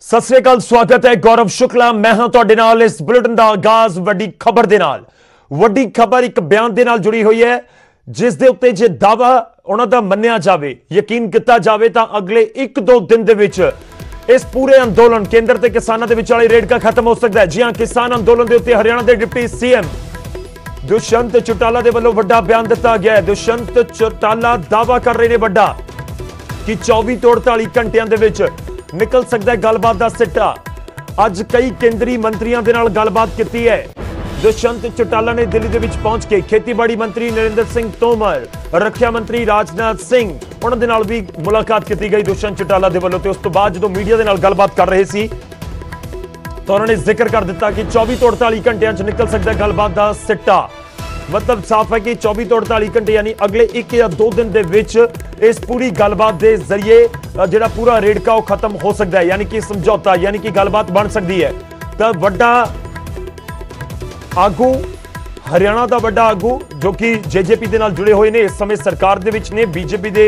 सत श्री अकाल, स्वागत है गौरव शुक्ला। मैं हां तुहाडे नाल। इस बुलेटिन का आगाज वड्डी खबर दे नाल। वड्डी खबर एक बयान दे नाल जुड़ी हुई है जिस दे उत्ते जे दावा उन्हां दा मन्निया जावे, यकीन किया जावे तां अगले 1-2 दिन दे विच इस पूरे अंदोलन केंद्र ते किसानां दे विचाले रेड़का खत्म हो सकता है। जी हां, किसान अंदोलन दे उत्ते हरियाणा के डिप्टी सीएम दुष्यंत चौटाला दे वल्लों वड्डा बयान दिता गया है। दुष्यंत चौटाला दावा कर रहे ने वड्डा कि 24 ਤੋਂ 48 घंटियां दे विच निकल सकता है गलबात का सिट्टा। अज कई केंद्रीय मंत्रियों के नाल गलबात की है। दुष्यंत चौटाला ने दिल्ली के विच पहुंच के खेतीबाड़ी मंत्री नरेंद्र सिंह तोमर, रक्षा मंत्री राजनाथ सिंह उन्हां दे नाल भी मुलाकात की गई दुष्यंत चौटाला दे वल्लों। ते उस तो बाद जो मीडिया के नाल गलबात कर रहे सी तो उन्होंने जिक्र कर दिता कि 24 ਤੋਂ 48 घंटियां च निकल सकता है गलबात का सिट्टा। मतलब साफ है कि 24 ਤੋਂ 48 घंटे यानी अगले 1 या 2 दिन दे विच इस पूरी गलबात के जरिए जिहड़ा पूरा रेड़का वो खत्म हो सकता है, यानी कि समझौता यानी कि गलबात बन सकती है। तो वड्डा आगू हरियाणा का वड्डा आगू जो कि जेजेपी के नाल जुड़े हुए ने, इस समय सरकार दे विच ने, बीजेपी के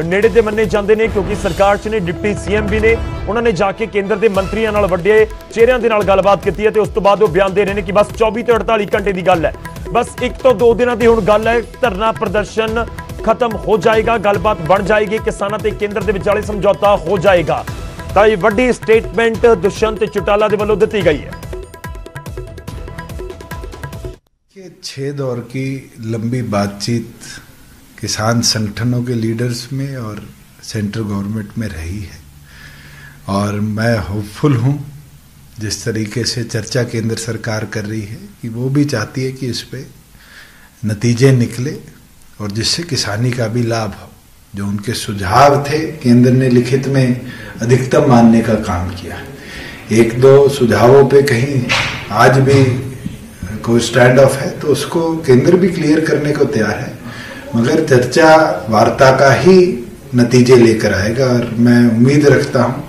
नेड़े दे मन्ने जाते हैं क्योंकि सरकार च ने डिप्टी सीएम भी ने। उन्होंने जाके केंद्र के मंत्रियों नाल वड्डे चेहरिਆਂ ਦੇ ਨਾਲ गलबात की है। तो उस तो बाद वो बयान दे रहे हैं कि बस 24 ਤੋਂ 48 घंटे की गल है, बस 1 ਤੋਂ 2 ਦਿਨਾਂ ਦੀ ਹੁਣ गल है। धरना प्रदर्शन खत्म हो जाएगा, गलबात बन जाएगी, किसानों ते केंद्र के विचाले समझौता हो जाएगा। तो ये वड्डी स्टेटमेंट दुष्यंत चौटाला के वल्लों दी गई है। 6 दौर की लंबी बातचीत किसान संगठनों के लीडर्स में और सेंट्रल गवर्नमेंट में रही है और मैं होपफुल हूँ जिस तरीके से चर्चा केंद्र सरकार कर रही है कि वो भी चाहती है कि इस पे नतीजे निकले और जिससे किसानी का भी लाभ हो। जो उनके सुझाव थे केंद्र ने लिखित में अधिकतम मानने का काम किया है। 1-2 सुझावों पे कहीं आज भी कोई स्टैंड ऑफ है तो उसको केंद्र भी क्लियर करने को तैयार है, मगर चर्चा वार्ता का ही नतीजे लेकर आएगा। और मैं उम्मीद रखता हूँ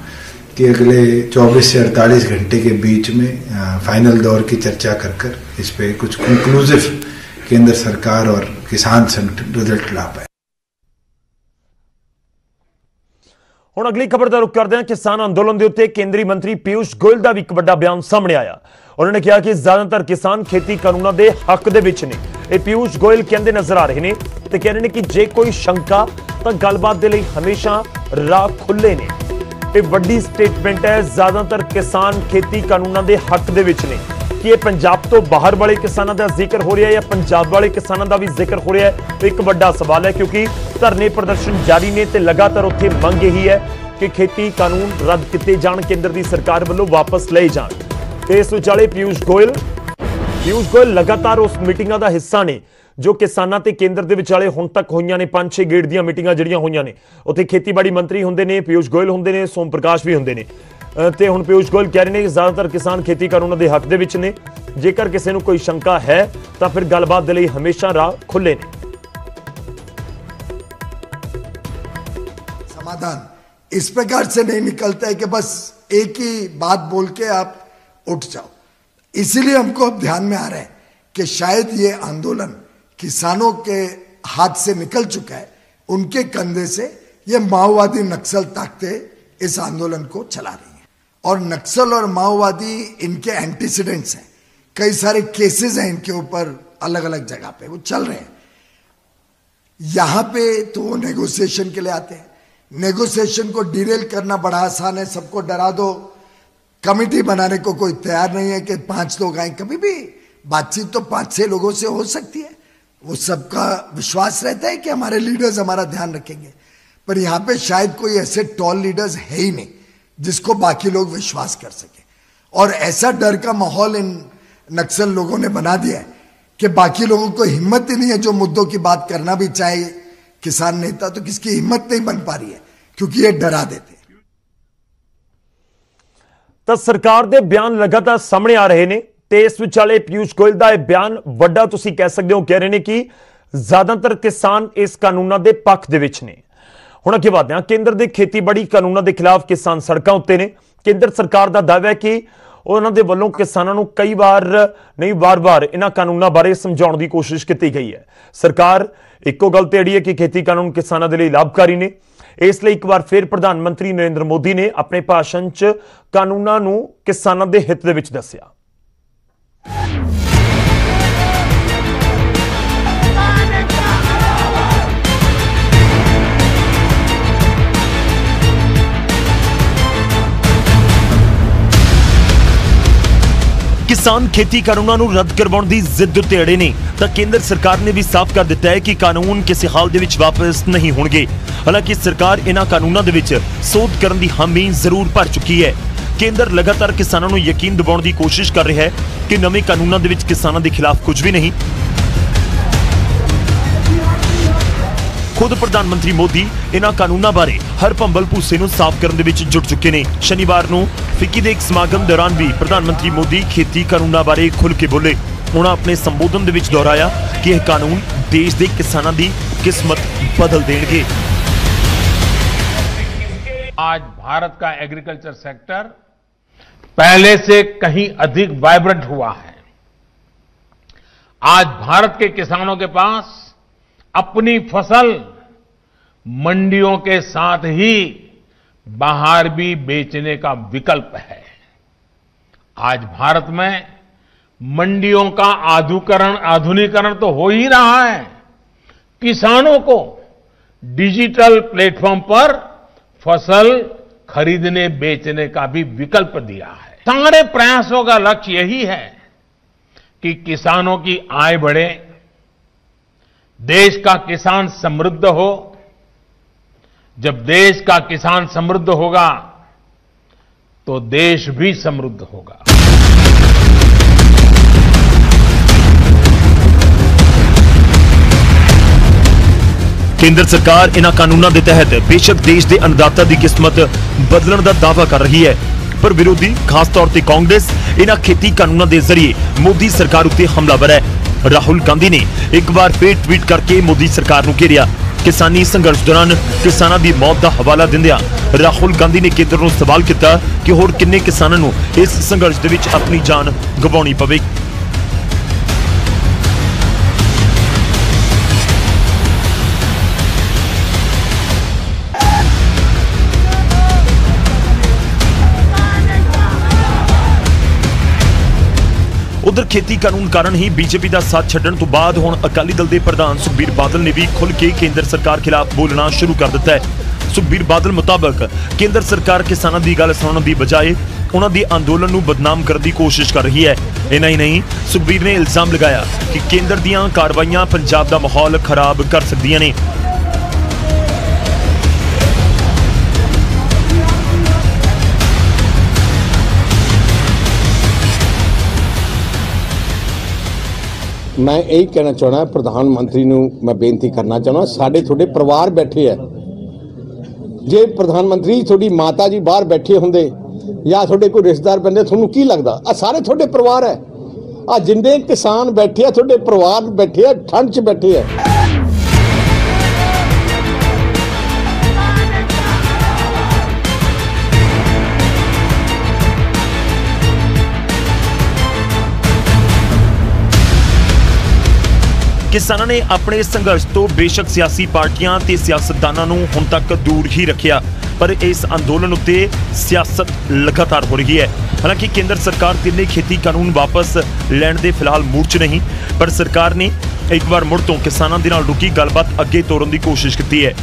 कि अगले 24 से 48 घंटे के बीच में फाइनल दौर की चर्चा कर इस पे कुछ कंक्लूसिव केंद्र सरकार और किसान संगठन रिजल्ट ला पाए। हुण अगली खबर का रुख करते हैं। किसान अंदोलन के उत्ते केंद्रीय मंत्री पीयूष गोयल का भी एक बड़ा बयान सामने आया। उन्होंने कहा कि ज्यादातर किसान खेती कानूनों के हक दे विच ने। ये पीयूष गोयल कहते नजर आ रहे हैं तो कह रहे हैं कि जे कोई शंका तो गलबात के लिए हमेशा राह खुले ने। ये वड्डी स्टेटमेंट है। ज्यादातर किसान खेती कानूनों के हक दे विच ने कि ये पंजाब तो बाहर वाले किसानों का जिक्र हो रहा है या पंजाब वाले किसानों का भी जिक्र हो रहा है, तो एक बड़ा सवाल है क्योंकि धरने प्रदर्शन जारी ने ते लगातार उत्थे मंग यही है कि खेती कानून रद्द किए जान, केंद्र की सरकार वालों वापस ले जान। तो इस विचाले पीयूष गोयल लगातार उस मीटिंगों का हिस्सा ने जो किसानों ते केंद्र के विचाले हुण तक होईयां ने। 5-6 गेड़ दी मीटिंगां जिहड़ियां होईयां ने, उत्थे खेतीबाड़ी मंत्री हुंदे ने, पीयूष गोयल हुंदे ने, सोम प्रकाश भी हुंदे ने। ते हुण पीयूष गोयल कह रहे हैं कि ज्यादातर किसान खेती कानूनों के हक दे विच ने। जेकर किसी नूं कोई शंका है तो फिर गलबात दे लई हमेशा राह खुले ने। समाधान इस प्रकार से नहीं निकलता है कि बस एक ही बात बोल के आप उठ जाओ। इसीलिए हमको अब ध्यान में आ रहा है कि शायद ये आंदोलन किसानों के हाथ से निकल चुका है, उनके कंधे से ये माओवादी नक्सल ताकतें इस आंदोलन को चला रही हैं। और नक्सल और माओवादी इनके एंटीसीडेंट्स हैं, कई सारे केसेस हैं इनके ऊपर अलग अलग जगह पे वो चल रहे हैं। यहां पे तो वो नेगोशिएशन के लिए आते हैं। नेगोशिएशन को डिरेल करना बड़ा आसान है, सबको डरा दो। कमिटी बनाने को कोई तैयार नहीं है कि 5 लोग आए। कभी भी बातचीत तो 5-6 लोगों से हो सकती है, वो सबका विश्वास रहता है कि हमारे लीडर्स हमारा ध्यान रखेंगे। पर यहां पे शायद कोई ऐसे टॉल लीडर्स है ही नहीं जिसको बाकी लोग विश्वास कर सके। और ऐसा डर का माहौल इन नक्सल लोगों ने बना दिया है कि बाकी लोगों को हिम्मत ही नहीं है, जो मुद्दों की बात करना भी चाहे किसान नेता तो किसकी हिम्मत नहीं बन पा रही है क्योंकि ये डरा देते। तो सरकार के बयान लगातार सामने आ रहे हैं। तो इस विचाले पीयूष गोयल का यह बयान वड्डा तुसी कह सकते हो, कह रहे हैं कि ज्यादातर किसान इस कानूनों के पक्ष दे विच ने। हुण अगे वधदे हां। केंद्र के खेतीबाड़ी कानूनों के खिलाफ किसान सड़कों उत्ते ने। केंद्र सरकार का दावा है कि उन्होंने वलों किसानों को कई बार नहीं बार-बार इन्हां कानूनों बारे समझाउण की कोशिश की गई है। सरकार इक्को गल ते अड़ी है कि खेती कानून किसानों के लिए लाभकारी ने। इस ਲਈ ਇੱਕ ਵਾਰ ਫਿਰ ਪ੍ਰਧਾਨ ਮੰਤਰੀ ਨਰਿੰਦਰ ਮੋਦੀ ਨੇ ਆਪਣੇ ਭਾਸ਼ਣ 'ਚ ਕਾਨੂੰਨਾਂ ਨੂੰ ਕਿਸਾਨਾਂ ਦੇ ਹਿੱਤ ਦੇ ਵਿੱਚ ਦੱਸਿਆ। किसान खेती कानूनों को रद्द करवाने की जिद उत्ते अड़े ने तो केंद्र सरकार ने भी साफ कर दिता है कि कानून किसी हाल दे विच वापस नहीं होंगे। हालांकि सरकार इन्हां कानूनों दे विच सोध करने की हामी जरूर भर चुकी है। केंद्र लगातार किसानों को यकीन दिवाउण की कोशिश कर रहा है कि नवे कानूनों दे विच किसानों के खिलाफ कुछ भी नहीं। खुद प्रधानमंत्री मोदी इन्हां कानूनों बारे हर भंबल भूसे नूं साफ करने विच जुट चुके ने। शनिवार नूं फिक्की दे एक समागम दौरान भी प्रधानमंत्री मोदी खेती कानूनों बारे खुल के बोले। उन्होंने अपने संबोधन दे विच दोहराया कि यह कानून देश के किसानों की किस्मत बदल देंगे। आज भारत का एग्रीकल्चर सेक्टर पहले से कहीं अधिक वाइब्रेंट हुआ है। आज भारत के किसानों के पास अपनी फसल मंडियों के साथ ही बाहर भी बेचने का विकल्प है। आज भारत में मंडियों का आधुनिकीकरण तो हो ही रहा है, किसानों को डिजिटल प्लेटफॉर्म पर फसल खरीदने बेचने का भी विकल्प दिया है। सारे प्रयासों का लक्ष्य यही है कि किसानों की आय बढ़े, देश का किसान समृद्ध हो। जब देश का किसान समृद्ध होगा तो देश भी समृद्ध होगा। केंद्र सरकार इन्हां कानूनों के तहत बेशक देश के अन्नदाता की किस्मत बदलने का दावा कर रही है, पर विरोधी खास तौर पर कांग्रेस इन्हां खेती कानूनों के जरिए मोदी सरकार उत्ते हमलावर है। राहुल गांधी ने एक बार फिर ट्वीट करके मोदी सरकार को घेरिया। किसानी संघर्ष दौरान किसानों की मौत का हवाला दिंदियां राहुल गांधी ने केंद्र को सवाल किया कि होर किन्ने किसानों को इस संघर्ष दे विच अपनी जान गवाउणी पवेगी। उधर खेती कानून कारण ही बीजेपी का साथ छड्डण तो बाद हुण अकाली दल के प्रधान सुखबीर बादल ने भी खुल के केंद्र सरकार खिलाफ बोलना शुरू कर दिता है। सुखबीर बादल मुताबिक केंद्र सरकार किसानों की गल सुनने की बजाय उन्होंने आंदोलन को बदनाम करने की कोशिश कर रही है। इन्ना ही नहीं, सुखबीर ने इल्जाम लगाया कि केंद्र दीयां कार्रवाइयां पंजाब का माहौल खराब कर सकदियां ने। मैं यही कहना चाहना प्रधानमंत्री नूं मैं बेनती करना चाहना, साडे थोड़े परिवार बैठे है, जे प्रधानमंत्री थोड़ी माता जी बाहर बैठे होंदे या थोड़े कोई रिश्तेदार बंदे, थोनू की लगदा आ सारे थोड़े परिवार है, आ जिंदे किसान बैठे है थोड़े परिवार बैठे है, ठंड च बैठे है। किसानों ने अपने संघर्ष तो बेशक सियासी पार्टियां ते सियासतदानां नूं हुण तक दूर ही रखिया, पर इस आंदोलन उत्ते सियासत लगातार हो रही है। हालांकि केंद्र सरकार तिन्ने खेती कानून वापस लैण दे फिलहाल मूड च नहीं, पर सरकार ने एक बार मुड़ तो किसानों दे नाल रुकी गलबात अगे तोड़न की कोशिश की है।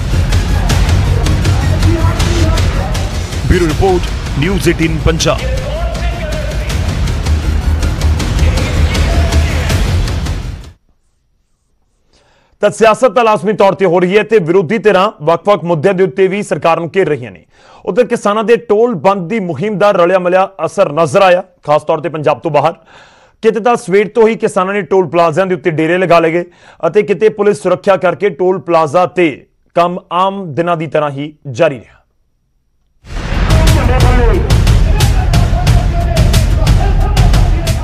Bureau report, news 18 Punjab. तो सियासत लाजमी तौर पर हो रही है, तो विरोधी धिरां वक्-वक् मुद्दों के उत्ते भी सरकार घेर रही ने। उधर किसानों के टोल बंद की मुहिम का रलिया मिलिया असर नजर आया, खास तौर पर पंजाब तो बाहर। किते तां सवेर तो ही किसानों ने टोल प्लाज़िਆਂ के उत्ते डेरे लगा लए गए, किते पुलिस सुरक्षा करके टोल प्लाज़ा ते काम आम दिनों की तरह ही जारी रहा।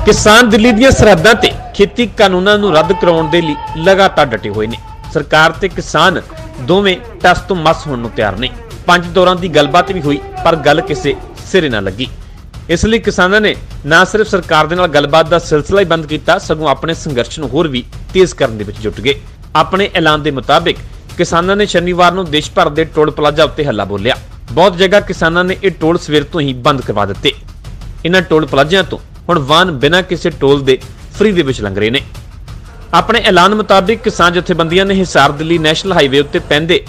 किसान दिल्ली ਦੀਆਂ ਸਰਹੱਦਾਂ ਤੇ खेती ਕਾਨੂੰਨਾਂ ਨੂੰ ਰੱਦ ਕਰਾਉਣ ਦੇ ਲਈ ਲਗਾਤਾਰ ਡਟੇ ਹੋਏ ਨੇ। ਸਰਕਾਰ ਤੇ ਕਿਸਾਨ ਦੋਵੇਂ ਟਸ ਤੋਂ ਮਸ ਹੋਣ ਨੂੰ ਤਿਆਰ ਨੇ। 5 ਦੌਰਾਂ ਦੀ ਗੱਲਬਾਤ ਵੀ ਹੋਈ, ਪਰ ਗੱਲ ਕਿਸੇ ਸਿਰੇ ਨਾ ਲੱਗੀ। ਇਸ ਲਈ ਕਿਸਾਨਾਂ ਨੇ ਨਾ ਸਿਰਫ ਸਰਕਾਰ ਦੇ ਨਾਲ ਗੱਲਬਾਤ ਦਾ ਸਿਲਸਿਲਾ ਹੀ ਬੰਦ ਕੀਤਾ, ਸਗੋਂ ਆਪਣੇ ਸੰਘਰਸ਼ ਨੂੰ ਹੋਰ ਵੀ ਤੇਜ਼ ਕਰਨ ਦੇ ਵਿੱਚ ਜੁਟ ਗਏ। ਆਪਣੇ ਐਲਾਨ ਦੇ ਮੁਤਾਬਿਕ किसानों ने शनिवार ਨੂੰ देश भर के टोल प्लाजा उत्ते हल्ला बोलिया। बहुत जगह किसानों ने यह टोल सवेर तो ही बंद करवा दिते। इन्हां टोल प्लाजिਆਂ ਤੋਂ ਹੁਣ वाहन बिना किसी टोल के फ्री ਦੇ ਵਿੱਚ ਲੰਘ ਰਹੇ ਨੇ। अपने ऐलान मुताबिक किसान जथेबंदियां ने हिसार दिल्ली नैशनल हाईवे उत्ते पैंदे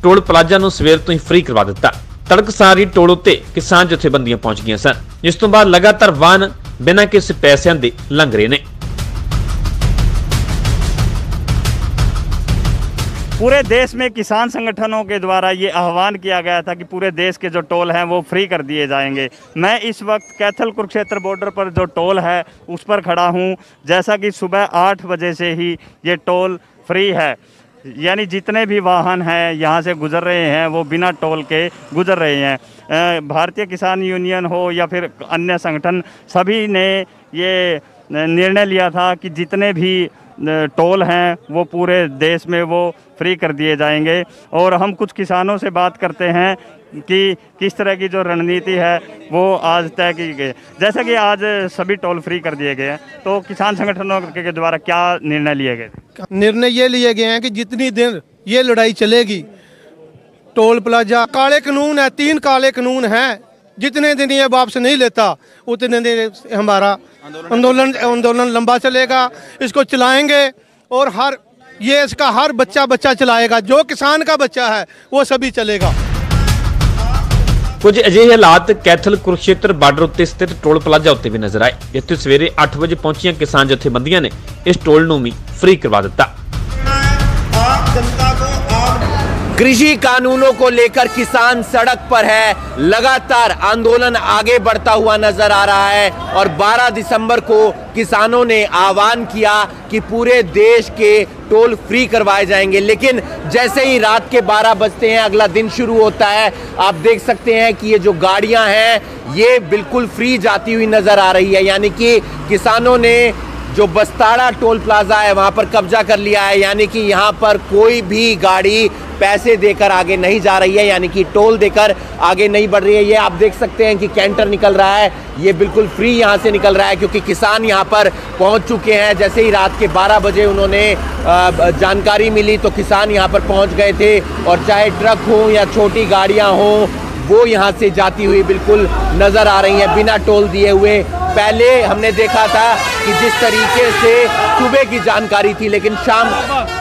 टोल प्लाजा ਨੂੰ सवेर तो ही फ्री करवा दिता। तड़कसार ही टोल उत्ते किसान जथेबंदियां पहुंच गईਆਂ सन, जिस तो बाद लगातार वाहन बिना किसी पैसों के लंघ रहे ने। पूरे देश में किसान संगठनों के द्वारा ये आह्वान किया गया था कि पूरे देश के जो टोल हैं वो फ्री कर दिए जाएंगे। मैं इस वक्त कैथल कुरुक्षेत्र बॉर्डर पर जो टोल है उस पर खड़ा हूँ। जैसा कि सुबह 8 बजे से ही ये टोल फ्री है, यानी जितने भी वाहन हैं यहाँ से गुजर रहे हैं वो बिना टोल के गुजर रहे हैं। भारतीय किसान यूनियन हो या फिर अन्य संगठन, सभी ने ये निर्णय लिया था कि जितने भी टोल हैं वो पूरे देश में वो फ्री कर दिए जाएंगे। और हम कुछ किसानों से बात करते हैं कि किस तरह की जो रणनीति है वो आज तय की गई। जैसा कि आज सभी टोल फ्री कर दिए गए हैं, तो किसान संगठनों के द्वारा क्या निर्णय लिए गए? निर्णय ये लिए गए हैं कि जितनी दिन ये लड़ाई चलेगी, टोल प्लाजा काले कानून है, 3 काले कानून हैं, जितने दिन ये वापस नहीं लेता उतने दिन हमारा आंदोलन लंबा चलेगा। इसको चलाएंगे और इसका हर बच्चा चलाएगा। जो किसान का बच्चा है वो सभी चलेगा। कुछ अजिहे हालात कैथल कुरुक्षेत्र बार्डर उत्ते स्थित टोल प्लाजा उत्ते भी नजर आए, जिथे सवेरे 8 बजे पहुंचियां किसान जथेबंदियां ने इस टोल नूं भी फ्री करवा दिता। कृषि कानूनों को लेकर किसान सड़क पर है, लगातार आंदोलन आगे बढ़ता हुआ नजर आ रहा है। और 12 दिसंबर को किसानों ने आह्वान किया कि पूरे देश के टोल फ्री करवाए जाएंगे, लेकिन जैसे ही रात के 12 बजते हैं अगला दिन शुरू होता है। आप देख सकते हैं कि ये जो गाड़ियां हैं ये बिल्कुल फ्री जाती हुई नजर आ रही है, यानी कि किसानों ने जो बस्ताड़ा टोल प्लाजा है वहां पर कब्जा कर लिया है, यानी कि यहां पर कोई भी गाड़ी पैसे देकर आगे नहीं जा रही है, यानी कि टोल देकर आगे नहीं बढ़ रही है। ये आप देख सकते हैं कि कैंटर निकल रहा है, ये बिल्कुल फ्री यहां से निकल रहा है क्योंकि किसान यहां पर पहुंच चुके हैं। जैसे ही रात के 12 बजे उन्होंने जानकारी मिली तो किसान यहां पर पहुंच गए थे, और चाहे ट्रक हो या छोटी गाड़ियां हो वो यहां से जाती हुई बिल्कुल नजर आ रही हैं बिना टोल दिए हुए। पहले हमने देखा था कि जिस तरीके से सुबह की जानकारी थी, लेकिन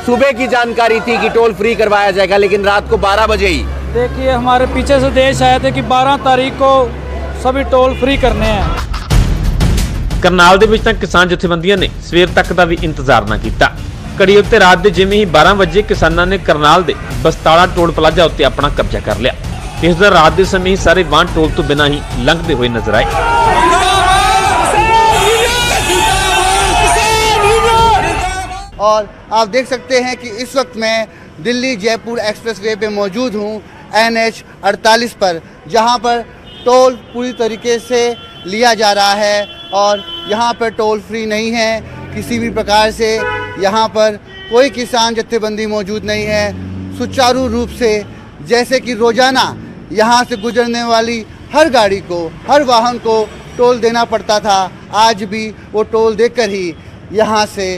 सुबह की जानकारी थी कि टोल फ्री करवाया जाएगा, लेकिन रात को 12 बजे ही देखिए हमारे पीछे से देश आए थे कि 12 तारीख को सभी टोल फ्री करने हैं। करनाल दे विच तां किसान जथेबंदियां ने सवेर तक का भी इंतजार ना किया। घड़ी उत्ते रात दे जिवें ही 12 बजे किसानां ने करनाल दे बस्ताड़ा टोल प्लाजा उत्ते अपना कब्जा कर लिया। इस दिन रात के समय ही सारे वाहन टोल तो बिना ही लंघते हुए नजर आए। और आप देख सकते हैं कि इस वक्त मैं दिल्ली जयपुर एक्सप्रेसवे पे मौजूद हूँ, NH 48 पर, जहाँ पर टोल पूरी तरीके से लिया जा रहा है और यहाँ पर टोल फ्री नहीं है किसी भी प्रकार से। यहाँ पर कोई किसान जत्थेबंदी मौजूद नहीं है। सुचारू रूप से जैसे कि रोजाना यहाँ से गुजरने वाली हर गाड़ी को, हर वाहन को टोल देना पड़ता था, आज भी वो टोल देकर ही यहाँ से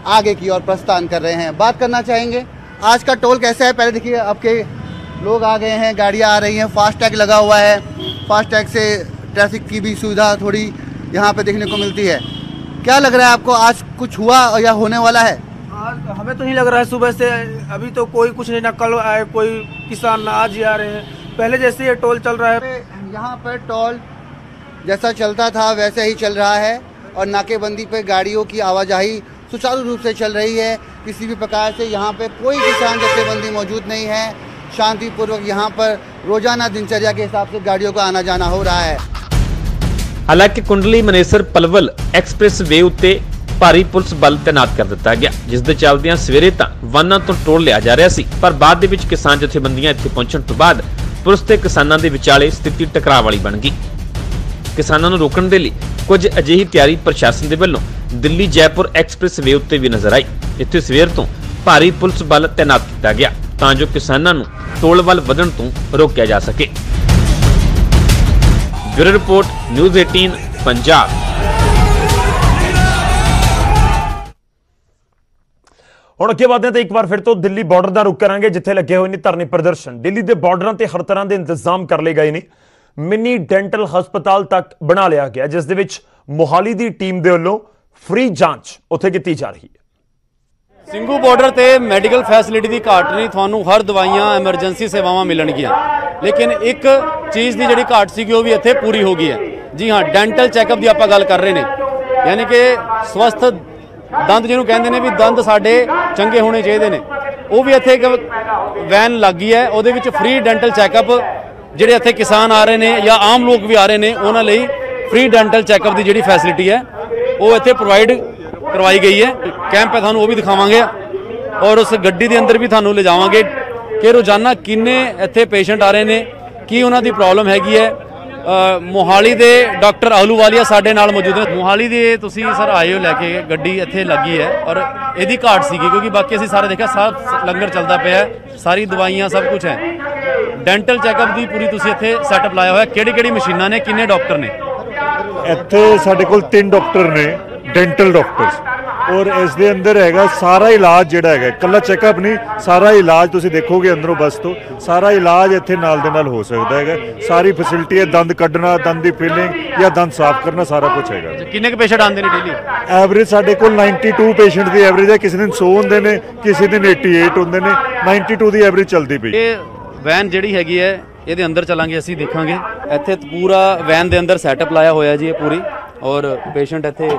आगे की ओर प्रस्थान कर रहे हैं। बात करना चाहेंगे आज का टोल कैसा है। पहले देखिए आपके लोग आ गए हैं, गाड़ियाँ आ रही हैं, फास्टैग लगा हुआ है। फास्टैग से ट्रैफिक की भी सुविधा थोड़ी यहाँ पे देखने को मिलती है। क्या लग रहा है आपको, आज कुछ हुआ या होने वाला है? आज हमें तो नहीं लग रहा है, सुबह से अभी तो कोई कुछ नहीं, ना कल आए कोई किसान, ना आज ही आ रहे हैं। पहले जैसे ये टोल चल रहा है, यहाँ पर टोल जैसा चलता था वैसे ही चल रहा है और नाकेबंदी पे गाड़ियों की आवाजाही सुचारू रूप से चल रही है। किसी भी प्रकार से यहाँ पे कोई किसान जत्थेबंदी मौजूद नहीं है। शांतिपूर्वक यहाँ पर रोजाना दिनचर्या के हिसाब से गाड़ियों का आना जाना हो रहा है। हालांकि कुंडली मनेसर पलवल एक्सप्रेस वे उत्ते भारी पुलिस बल तैनात कर दिता गया, जिस दे चलदियां सवेरे तां वाहनां तो टोल लिया जा रहा सी, पर बाद दे विच किसान जत्थेबंदियां इत्थे पहुंचण तो बाद पुलिस ते किसानां दे विचाले स्थिति टकराव वाली बन गई। किसानां नूं रोकण दे लई कुछ अजिही तैयारी प्रशासन दे वल्लों दिल्ली जयपुर एक्सप्रेस वे उत्ते भी नजर आई। इत्थे सवेर तो भारी पुलिस बल तैनात किया गया तां जो किसानां नूं टोल वल वधण तो रोकिया जा सके। Bureau report, news 18 Punjab. ਹੁਣ ਅੱਗੇ ਵਧਦੇ ਹਾਂ ਤੇ ਇੱਕ ਵਾਰ ਫਿਰ ਤੋਂ ਦਿੱਲੀ ਬਾਰਡਰ ਦਾ ਰੁਖ ਕਰਾਂਗੇ, ਜਿੱਥੇ ਲੱਗੇ ਹੋਏ ਨੇ ਧਰਨੇ ਪ੍ਰਦਰਸ਼ਨ। ਦਿੱਲੀ ਦੇ ਬਾਰਡਰਾਂ ਤੇ ਹਰ ਤਰ੍ਹਾਂ ਦੇ ਇੰਤਜ਼ਾਮ ਕਰ ਲਏ ਗਏ ਨੇ। ਮਿੰਨੀ ਡੈਂਟਲ ਹਸਪਤਾਲ ਤੱਕ ਬਣਾ ਲਿਆ ਗਿਆ, ਜਿਸ ਦੇ ਵਿੱਚ ਮੋਹਾਲੀ ਦੀ ਟੀਮ ਦੇ ਵੱਲੋਂ ਫ੍ਰੀ ਜਾਂਚ ਉੱਥੇ ਕੀਤੀ ਜਾ ਰਹੀ ਹੈ। ਸਿੰਘੂ ਬਾਰਡਰ ਤੇ ਮੈਡੀਕਲ ਫੈਸਿਲਿਟੀ ਦੀ ਘਾਟ ਨਹੀਂ, ਤੁਹਾਨੂੰ ਹਰ ਦਵਾਈਆਂ ਐਮਰਜੈਂਸੀ ਸੇਵਾਵਾਂ ਮਿਲਣਗੀਆਂ, ਲੇਕਿਨ ਇੱਕ ਚੀਜ਼ ਦੀ ਜਿਹੜੀ ਘਾਟ ਸੀਗੀ ਉਹ ਵੀ ਇੱਥੇ ਪੂਰੀ ਹੋ ਗਈ ਹੈ। ਜੀ ਹਾਂ, ਡੈਂਟਲ ਚੈੱਕਅਪ ਦੀ ਆਪਾਂ ਗੱਲ ਕਰ ਰਹੇ ਨੇ, ਯਾਨੀ ਕਿ ਸਵਸਥ ਦੰਦ ਜਿਹਨੂੰ ਕਹਿੰਦੇ ਨੇ ਵੀ ਦੰਦ ਸਾਡੇ ਚੰਗੇ ਹੋਣੇ ਚਾਹੀਦੇ ਨੇ, ਉਹ ਵੀ ਇੱਥੇ ਇੱਕ ਵੈਨ ਲੱਗ ਗਈ ਹੈ। ਉਹਦੇ ਵਿੱਚ ਫ੍ਰੀ ਡੈਂਟਲ ਚੈੱਕਅਪ ਜਿਹੜੇ ਇੱਥੇ ਕਿਸਾਨ ਆ ਰਹੇ ਨੇ ਜਾਂ ਆਮ ਲੋਕ ਵੀ ਆ ਰਹੇ ਨੇ, ਉਹਨਾਂ ਲਈ ਫ੍ਰੀ ਡੈਂਟਲ ਚੈੱਕਅਪ ਦੀ ਜਿਹੜੀ ਫੈਸਿਲਿਟੀ ਹੈ ਉਹ ਇੱਥੇ ਪ੍ਰੋਵਾਈਡ ਕਰਵਾਈ ਗਈ ਹੈ। ਕੈਂਪ ਹੈ, ਤੁਹਾਨੂੰ ਉਹ ਵੀ ਦਿਖਾਵਾਂਗੇ ਔਰ ਉਸ ਗੱਡੀ ਦੇ ਅੰਦਰ ਵੀ ਤੁਹਾਨੂੰ ਲਿਜਾਵਾਂਗੇ ਕਿ ਰੋਜ਼ਾਨਾ ਕਿੰਨੇ ਇੱਥੇ ਪੇਸ਼ੈਂਟ ਆ ਰਹੇ ਨੇ, ਕੀ ਉਹਨਾਂ ਦੀ ਪ੍ਰੋਬਲਮ ਹੈਗੀ ਹੈ। ਮੋਹਾਲੀ ਦੇ ਡਾਕਟਰ ਆਹਲੂਵਾਲੀਆ ਸਾਡੇ ਨਾਲ ਮੌਜੂਦ ਨੇ। ਮੋਹਾਲੀ ਦੇ ਤੁਸੀਂ ਸਰ ਆਏ ਹੋ ਲੈ ਕੇ, ਗੱਡੀ ਇੱਥੇ ਲੱਗੀ ਹੈ ਔਰ ਇਹਦੀ ਘਾਟ ਸੀਗੀ ਕਿਉਂਕਿ ਬਾਕੀ ਅਸੀਂ ਸਾਰੇ ਦੇਖਿਆ ਸਾਰਾ ਲੰਗਰ ਚੱਲਦਾ ਪਿਆ, ਸਾਰੀ ਦਵਾਈਆਂ ਸਭ ਕੁਝ ਹੈ। ਡੈਂਟਲ ਚੈੱਕਅਪ ਦੀ ਪੂਰੀ ਤੁਸੀਂ ਇੱਥੇ ਸੈਟਅਪ ਲਾਇਆ ਹੋਇਆ, ਕਿਹੜੀ ਕਿਹੜੀ ਮਸ਼ੀਨਾਂ ਨੇ, ਕਿੰਨੇ ਡਾਕਟਰ ਨੇ ਇੱਥੇ? ਸਾਡੇ ਕੋਲ 3 ਡਾਕਟਰ ਨੇ, ਡੈਂਟਲ ਡਾਕਟਰਸ, ਔਰ ਇਸ ਦੇ ਅੰਦਰ ਹੈਗਾ ਸਾਰਾ ਇਲਾਜ ਜਿਹੜਾ ਹੈਗਾ, ਇਕੱਲਾ ਚੈੱਕਅਪ ਨਹੀਂ, ਸਾਰਾ ਇਲਾਜ ਤੁਸੀਂ ਦੇਖੋਗੇ ਅੰਦਰੋਂ ਬੱਸ ਤੋਂ, ਸਾਰਾ ਇਲਾਜ ਇੱਥੇ ਨਾਲ ਦੇ ਨਾਲ ਹੋ ਸਕਦਾ ਹੈਗਾ। ਸਾਰੀ ਫੈਸਿਲਿਟੀ ਹੈ, ਦੰਦ ਕੱਢਣਾ, ਦੰਦ ਦੀ ਫਿਲਿੰਗ ਜਾਂ ਦੰਦ ਸਾਫ਼ ਕਰਨਾ, ਸਾਰਾ ਕੁਝ ਹੈਗਾ। ਕਿੰਨੇ ਕੁ ਪੇਸ਼ੈਂਟ ਆਉਂਦੇ ਨੇ ਡੇਲੀ? ਐਵਰੇਜ ਸਾਡੇ ਕੋਲ 92 ਪੇਸ਼ੈਂਟ ਦੀ ਐਵਰੇਜ ਹੈ, ਕਿਸੇ ਦਿਨ 100 ਹੁੰਦੇ ਨੇ, ਕਿਸੇ ਦਿਨ 88 ਹੁੰਦੇ ਨੇ, 92 ਦੀ ਐਵਰੇਜ ਚੱਲਦੀ ਪਈ। ਇਹ ਵੈਨ ਜਿਹੜੀ ਹੈਗੀ ਹੈ ਇਹਦੇ ਅੰਦਰ ਚੱਲਾਂਗੇ, ਅਸੀਂ ਦੇਖਾਂਗੇ ਇੱਥੇ ਪੂਰਾ ਵੈਨ ਦੇ ਅੰਦਰ ਸੈਟਅਪ ਲਾਇਆ ਹੋਇਆ ਜੀ ਇਹ ਪੂਰੀ, ਔਰ ਪੇਸ਼ੈਂਟ ਇੱਥੇ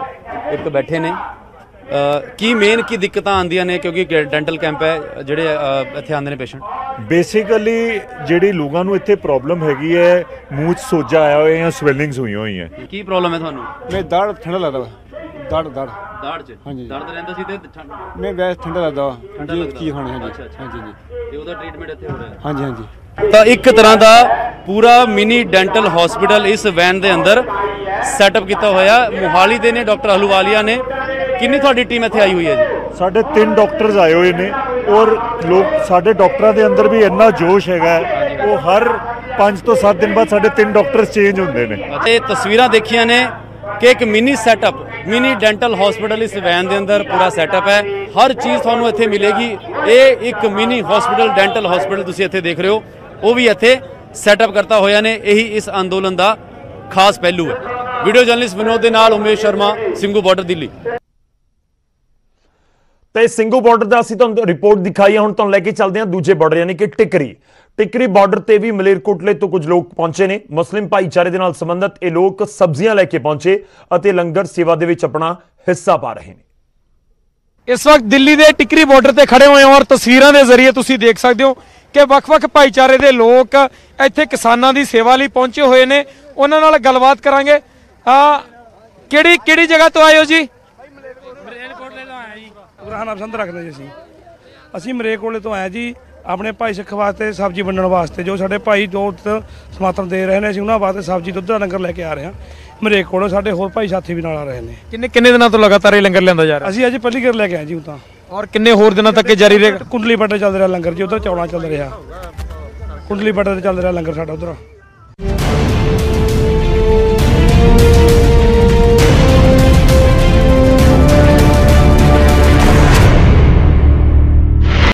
ਇੱਕ ਬੈਠੇ ਨੇ। ਕੀ ਮੇਨ ਕੀ ਦਿੱਕਤਾਂ ਆਉਂਦੀਆਂ ਨੇ ਕਿਉਂਕਿ ਡੈਂਟਲ ਕੈਂਪ ਹੈ, ਜਿਹੜੇ ਇੱਥੇ ਆਉਂਦੇ ਨੇ ਪੇਸ਼ੈਂਟ? ਬੇਸਿਕਲੀ ਜਿਹੜੀ ਲੋਕਾਂ ਨੂੰ ਇੱਥੇ ਪ੍ਰੋਬਲਮ ਹੈਗੀ ਹੈ, ਮੂੰਹ 'ਚ ਸੋਜਾ ਆਇਆ ਹੋਇਆ ਜਾਂ ਸਵੈਲਿੰਗਸ ਹੋਈਆਂ ਹੋਈਆਂ। ਕੀ ਪ੍ਰੋਬਲਮ ਹੈ ਤੁਹਾਨੂੰ? ਮੈਂ ਦਾੜ ਠੰਡਾ ਲੱਗਦਾ ਵਾ, ਦਾੜ 'ਚ ਹਾਂਜੀ ਦਰਦ ਰਹਿੰਦਾ ਸੀ ਤੇ ਮੈਂ ਵੈਸੇ ਠੰਡਾ ਲੱਗਦਾ ਵਾ, ਠੰਡਾ ਲੱਗਦਾ ਕੀ ਖਾਣਾ? ਹਾਂਜੀ ਹਾਂਜੀ ਤੇ ਉਹਦਾ ਟ੍ਰੀਟਮੈਂਟ ਇੱਥੇ ਹੋ ਰਿਹਾ? ਹਾਂਜੀ ਹਾਂਜੀ। ਤਾਂ ਇੱਕ ਤਰ੍ਹਾਂ ਦਾ ਪੂਰਾ ਮਿਨੀ ਡੈਂਟਲ ਹਸਪੀਟਲ ਇਸ ਵੈਨ ਦੇ ਅੰਦਰ ਸੈਟਅਪ ਕੀਤਾ ਹੋਇਆ। ਮੋਹਾਲੀ ਦੇ ਨੇ ਡਾਕਟਰ ਆਹਲੂਵਾਲੀਆ ਨੇ। ਕਿੰਨੀ ਤੁਹਾਡੀ ਟੀਮ ਇੱਥੇ ਆਈ ਹੋਈ ਹੈ ਜੀ? ਸਾਡੇ 3 ਡਾਕਟਰਸ ਆਏ ਹੋਏ ਨੇ, ਔਰ ਲੋਕ ਸਾਡੇ ਡਾਕਟਰਾਂ ਦੇ ਅੰਦਰ ਵੀ ਇੰਨਾ ਜੋਸ਼ ਹੈਗਾ, ਉਹ ਹਰ 5 ਤੋਂ 7 ਦਿਨ ਬਾਅਦ ਸਾਡੇ 3 ਡਾਕਟਰਸ ਚੇਂਜ ਹੁੰਦੇ ਨੇ। ਅਤੇ ਤਸਵੀਰਾਂ ਦੇਖੀਆਂ ਨੇ ਕਿ ਇੱਕ mini setup, mini dental hospital ਇਸ ਵੈਨ ਦੇ ਅੰਦਰ ਪੂਰਾ ਸੈਟਅਪ ਹੈ, ਹਰ ਚੀਜ਼ ਤੁਹਾਨੂੰ ਇੱਥੇ ਮਿਲੇਗੀ। ਇਹ ਇੱਕ ਮਿਨੀ ਹਸਪੀਟਲ, ਡੈਂਟਲ ਹਸਪੀਟਲ ਤੁਸੀਂ ਇੱਥੇ ਦੇਖ ਰਹੇ ਹੋ, ਉਹ ਵੀ ਇੱਥੇ ਸੈਟਅਪ ਕਰਤਾ ਹੋਇਆ ਨੇ। ਇਹੀ ਇਸ ਅੰਦੋਲਨ ਦਾ ਖਾਸ ਪਹਿਲੂ ਹੈ। ਵੀਡੀਓ ਜਰਨਲਿਸਟ ਵਿਨੋਦ ਦੇ ਨਾਲ ਉਮੇਸ਼ ਸ਼ਰਮਾ, ਸਿੰਘੂ ਬਾਰਡਰ, ਦਿੱਲੀ। ਤੇ ਸਿੰਘੂ ਬਾਰਡਰ ਦਾ ਅਸੀਂ ਤੁਹਾਨੂੰ ਰਿਪੋਰਟ ਦਿਖਾਈ ਹੈ। ਹੁਣ ਤੁਹਾਨੂੰ ਲੈ ਕੇ ਚੱਲਦੇ ਹਾਂ ਦੂਜੇ ਬਾਰਡਰ, ਯਾਨੀ ਕਿ ਟਿਕਰੀ ਬਾਰਡਰ ਤੇ ਵੀ ਮਲੇਰਕੋਟਲੇ ਤੋਂ ਕੁਝ ਲੋਕ ਪਹੁੰਚੇ ਨੇ। ਮੁਸਲਿਮ ਭਾਈਚਾਰੇ ਦੇ ਨਾਲ ਸੰਬੰਧਿਤ ਇਹ ਲੋਕ ਸਬਜ਼ੀਆਂ ਲੈ ਕੇ ਪਹੁੰਚੇ ਅਤੇ ਲੰਗਰ ਸੇਵਾ ਦੇ ਵਿੱਚ ਆਪਣਾ ਹਿੱਸਾ ਪਾ ਰਹੇ ਨੇ। ਇਸ ਵਕਤ ਦਿੱਲੀ ਦੇ ਟਿਕਰੀ ਬਾਰਡਰ ਤੇ ਖੜੇ ਹੋਏ ਹਾਂ ਔਰ ਤਸਵੀਰਾਂ ਦੇ ਜ਼ਰੀਏ ਤੁਸੀਂ ਦੇਖ ਸਕਦੇ ਹੋ ਕਿ ਵੱਖ-ਵੱਖ ਭਾਈਚਾਰੇ ਦੇ ਲੋਕ ਇੱਥੇ ਕਿਸਾਨਾਂ ਦੀ ਸੇਵਾ ਲਈ ਪਹੁੰਚੇ ਹੋਏ ਨੇ। ਉਹਨਾਂ ਨਾਲ ਗੱਲਬਾਤ ਕਰਾਂਗੇ। ਕਿਹੜੀ ਜਗ੍ਹਾ ਤੋਂ ਆਏ ਹੋ ਜੀ? ਮਲੇਰਕੋਟਲੇ ਤੋਂ ਆਏ ਜੀ। ਉਗਰਾਹਾਂ ਪਸੰਦ ਰੱਖਦੇ ਜੀ ਅਸੀਂ ਮਲੇਰਕੋਟਲੇ ਤੋਂ ਆਏ ਜੀ, ਆਪਣੇ ਭਾਈ ਸਿੱਖ ਵਾਸਤੇ ਸਬਜ਼ੀ ਵੰਡਣ ਵਾਸਤੇ। ਜੋ ਸਾਡੇ ਭਾਈ ਜੋ ਸਮਰਥਨ ਦੇ ਰਹੇ ਨੇ, ਅਸੀਂ ਉਹਨਾਂ ਵਾਸਤੇ ਸਬਜ਼ੀ ਦੁੱਧ ਦਾ ਲੰਗਰ ਲੈ ਕੇ ਆ ਰਹੇ ਹਾਂ ਮਲੇਰਕੋਟਲੇ। ਸਾਡੇ ਹੋਰ ਭਾਈ ਸਾਥੀ ਵੀ ਨਾਲ ਆ ਰਹੇ ਨੇ। ਕਿੰਨੇ ਦਿਨਾਂ ਤੋਂ ਲਗਾਤਾਰ ਇਹ ਲੰਗਰ ਲਿਆਂਦਾ ਜਾ ਰਿਹਾ? ਅਸੀਂ ਅੱਜ ਪਹਿਲੀ ਵਾਰ ਲੈ ਕੇ ਆਏ ਜੀ। ਤਾਂ ਔਰ ਕਿੰਨੇ ਹੋਰ ਦਿਨਾਂ ਤੱਕ ਇਹ ਜਾਰੀ ਰਹੇਗਾ? ਕੁੰਡਲੀ ਪੱਟੇ ਚੱਲ ਰਿਹਾ ਲੰਗਰ ਜੀ, ਉਧਰ ਚੌੜਾ ਚੱਲ ਰਿਹਾ, ਕੁੰਡਲੀ ਪੱਟੇ ਤੇ ਚੱਲ ਰਿਹਾ ਲੰਗਰ ਸਾਡਾ ਉਧਰ।